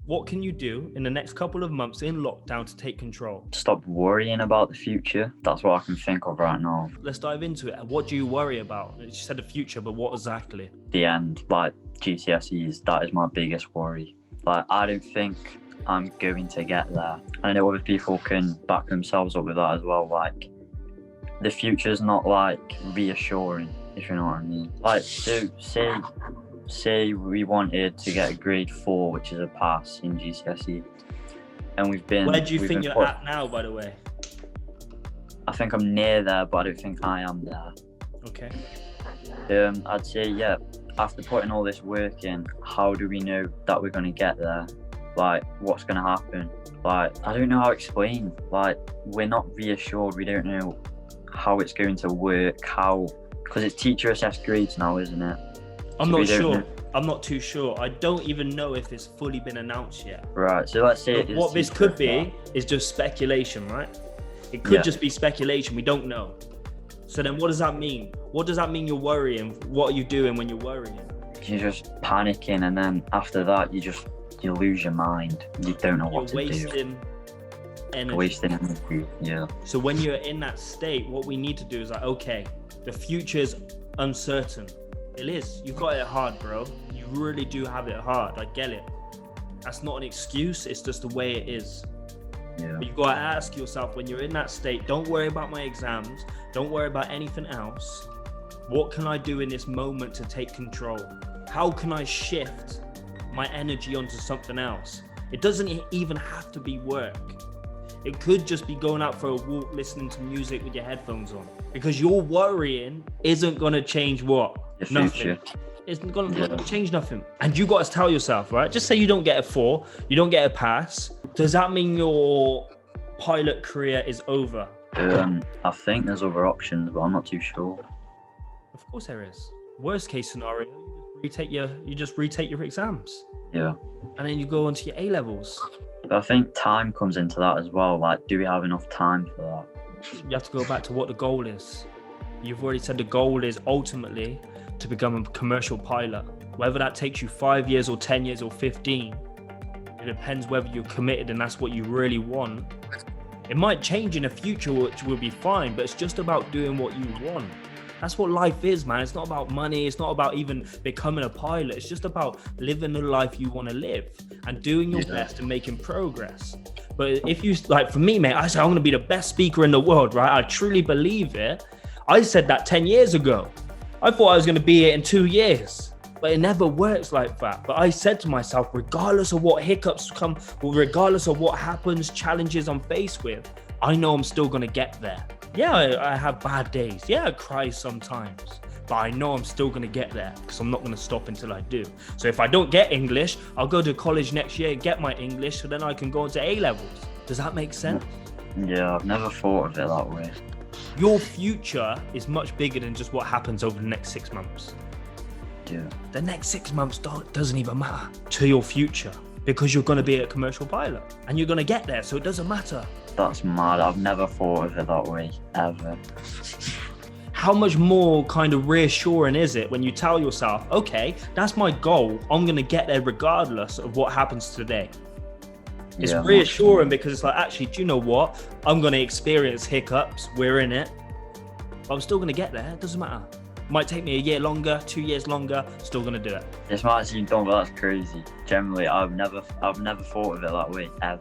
What can you do in the next couple of months in lockdown to take control? Stop worrying about the future. That's what I can think of right now. Let's dive into it. What do you worry about? You said the future, but what exactly? The end, like GCSEs, that is my biggest worry. Like, I don't think I'm going to get there. I know other people can back themselves up with that as well. Like, the future's not like reassuring, if you know what I mean. Like, so say we wanted to get a grade 4, which is a pass in GCSE, and we've been. Where do you think you're at now, by the way? I think I'm near there, but I don't think I am there. Okay. I'd say, yeah, after putting all this work in, how do we know that we're going to get there? Like, what's going to happen? Like, I don't know how to explain. Like, we're not reassured. We don't know how it's going to work, because it's teacher assessed grades now, isn't it? I'm not sure. I'm not too sure. I don't even know if it's fully been announced yet. Right, so let's say what this could be is just speculation, right? It could just be speculation. We don't know. So then what does that mean? What does that mean you're worrying? What are you doing when you're worrying? You're just panicking, and then after that, you lose your mind. You don't know what to do. You're wasting energy, yeah. So when you're in that state, what we need to do is like, okay, the future is uncertain. It is. You've got it hard, bro. You really do have it hard. I get it. That's not an excuse. It's just the way it is. Yeah. But you've got to ask yourself, when you're in that state, don't worry about my exams. Don't worry about anything else. What can I do in this moment to take control? How can I shift my energy onto something else? It doesn't even have to be work. It could just be going out for a walk, listening to music with your headphones on. Because your worrying isn't going to change what? Nothing. It's going to change nothing. And you got to tell yourself, right? Just say you don't get a 4, you don't get a pass. Does that mean your pilot career is over? I think there's other options, but I'm not too sure. Of course there is. Worst case scenario, you just retake your exams. Yeah. And then you go on to your A-levels. But I think time comes into that as well. Like, do we have enough time for that? You have to go back to what the goal is. You've already said the goal is ultimately to become a commercial pilot. Whether that takes you 5 years or 10 years or 15, it depends whether you're committed and that's what you really want. It might change in the future, which will be fine, but it's just about doing what you want. That's what life is, man. It's not about money. It's not about even becoming a pilot. It's just about living the life you want to live and doing your best and making progress. But if you, like for me, mate, I say I'm going to be the best speaker in the world, right? I truly believe it. I said that 10 years ago. I thought I was going to be it in 2 years, but it never works like that. But I said to myself, regardless of what hiccups come, or regardless of what happens, challenges I'm faced with, I know I'm still going to get there. Yeah, I have bad days. Yeah, I cry sometimes, but I know I'm still going to get there because I'm not going to stop until I do. So if I don't get English, I'll go to college next year and get my English so then I can go into A-levels. Does that make sense? Yeah, I've never thought of it that way. Your future is much bigger than just what happens over the next 6 months. Yeah. The next 6 months doesn't even matter to your future because you're going to be a commercial pilot and you're going to get there, so it doesn't matter. That's mad. I've never thought of it that way, ever. How much more kind of reassuring is it when you tell yourself, okay, that's my goal. I'm going to get there regardless of what happens today. It's reassuring because it's like, actually, do you know what? I'm going to experience hiccups. We're in it. But I'm still going to get there. It doesn't matter. Might take me a year longer, 2 years longer. Still going to do it. This might seem dumb, but that's crazy. Generally, I've never thought of it that way, ever.